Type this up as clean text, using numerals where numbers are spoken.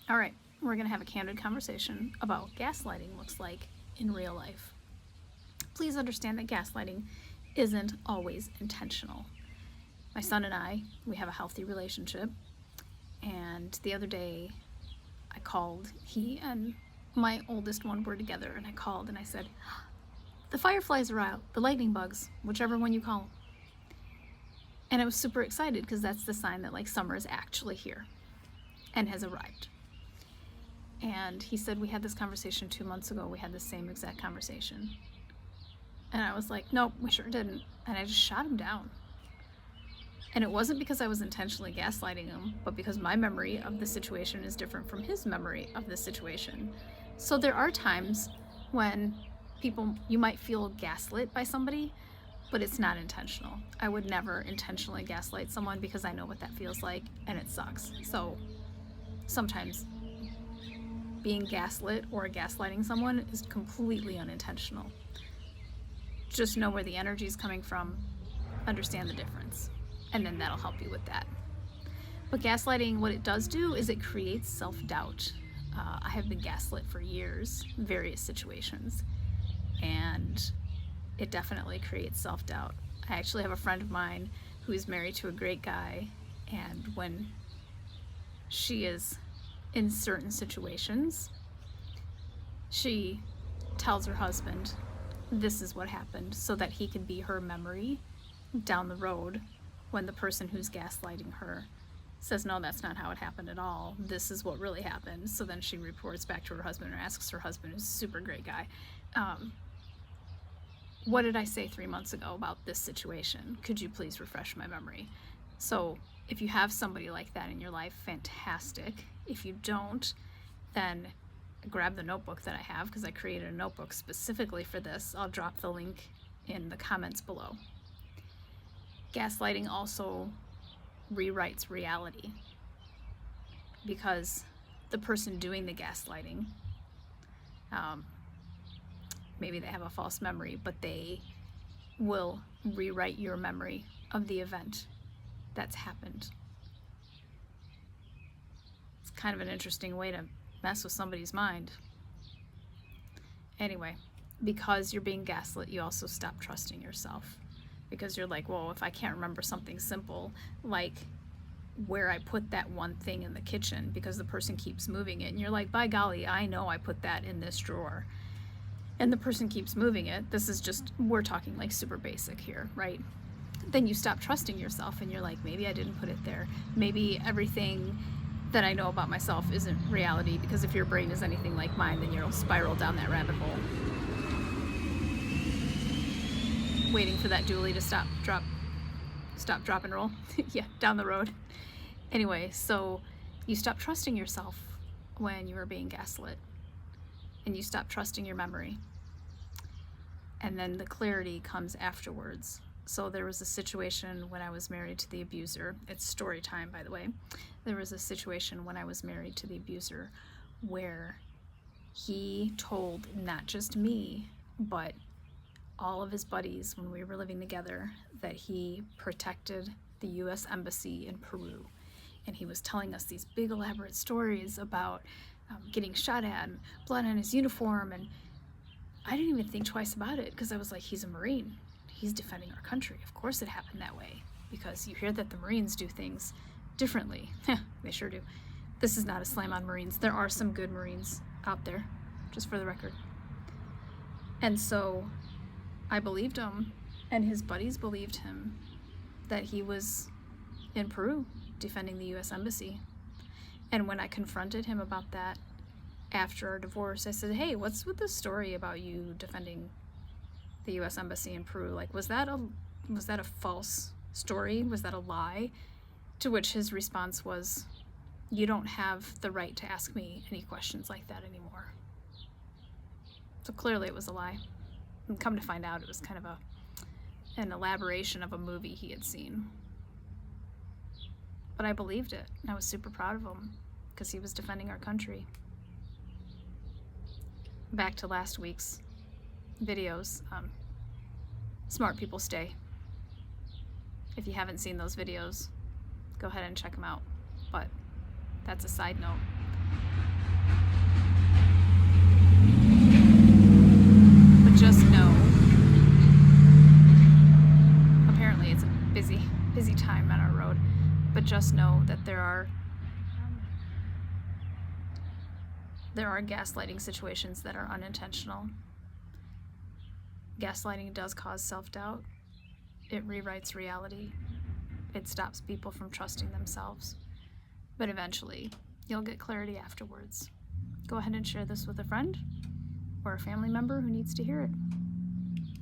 All right, we're going to have a candid conversation about what gaslighting looks like in real life. Please understand that gaslighting isn't always intentional. My son and I, we have a healthy relationship, and the other day I called, he and my oldest one were together, and I called and I said, the fireflies are out, the lightning bugs, whichever one you call them. And I was super excited because that's the sign that like summer is actually here and has arrived. And he said, we had this conversation 2 months ago. We had the same exact conversation. And I was like, nope, we sure didn't. And I just shot him down. And it wasn't because I was intentionally gaslighting him, but because my memory of the situation is different from his memory of the situation. So there are times when you might feel gaslit by somebody, but it's not intentional. I would never intentionally gaslight someone because I know what that feels like and it sucks. So sometimes being gaslit or gaslighting someone is completely unintentional. Just know where the energy is coming from, understand the difference, and then that'll help you with that. But gaslighting, what it does do is it creates self-doubt. I have been gaslit for years, various situations, and it definitely creates self-doubt. I actually have a friend of mine who is married to a great guy, and when she is in certain situations, she tells her husband this is what happened so that he can be her memory down the road when the person who's gaslighting her says, no, that's not how it happened at all. This is what really happened. So then she reports back to her husband or asks her husband, who's a super great guy, what did I say 3 months ago about this situation? Could you please refresh my memory? So if you have somebody like that in your life, fantastic. If you don't, then grab the notebook that I have, because I created a notebook specifically for this. I'll drop the link in the comments below. Gaslighting also rewrites reality, because the person doing the gaslighting, maybe they have a false memory, but they will rewrite your memory of the event that's happened. It's kind of an interesting way to mess with somebody's mind. Anyway, because you're being gaslit, you also stop trusting yourself, because you're like, well, if I can't remember something simple like where I put that one thing in the kitchen, because the person keeps moving it, and you're like, by golly, I know I put that in this drawer, and the person keeps moving it. This is just, we're talking like super basic here, right? Then you stop trusting yourself, and you're like, maybe I didn't put it there. Maybe everything that I know about myself isn't reality, because if your brain is anything like mine, then you'll spiral down that rabbit hole. Waiting for that dually to stop, drop, and roll. Yeah, down the road. Anyway, so you stop trusting yourself when you are being gaslit, and you stop trusting your memory. And then the clarity comes afterwards. So there was a situation when I was married to the abuser. It's story time, by the way. There was a situation when I was married to the abuser where he told not just me, but all of his buddies when we were living together that he protected the U.S. Embassy in Peru. And he was telling us these big elaborate stories about getting shot at and blood on his uniform. And I didn't even think twice about it, because I was like, he's a Marine. He's defending our country. Of course it happened that way, because you hear that the Marines do things differently. They sure do. This is not a slam on Marines. There are some good Marines out there, just for the record. And so I believed him, and his buddies believed him, that he was in Peru defending the U.S. Embassy. And when I confronted him about that after our divorce, I said, hey, what's with this story about you defending the U.S. Embassy in Peru? Like, was that a false story? Was that a lie? To which his response was, you don't have the right to ask me any questions like that anymore. So clearly it was a lie. And come to find out, it was kind of an elaboration of a movie he had seen. But I believed it, and I was super proud of him, because he was defending our country. Back to last week's videos. Smart people stay. If you haven't seen those videos, go ahead and check them out. But that's a side note. busy time on our road, but just know that there are gaslighting situations that are unintentional. Gaslighting does cause self-doubt. It rewrites reality. It stops people from trusting themselves. But eventually, you'll get clarity afterwards. Go ahead and share this with a friend or a family member who needs to hear it.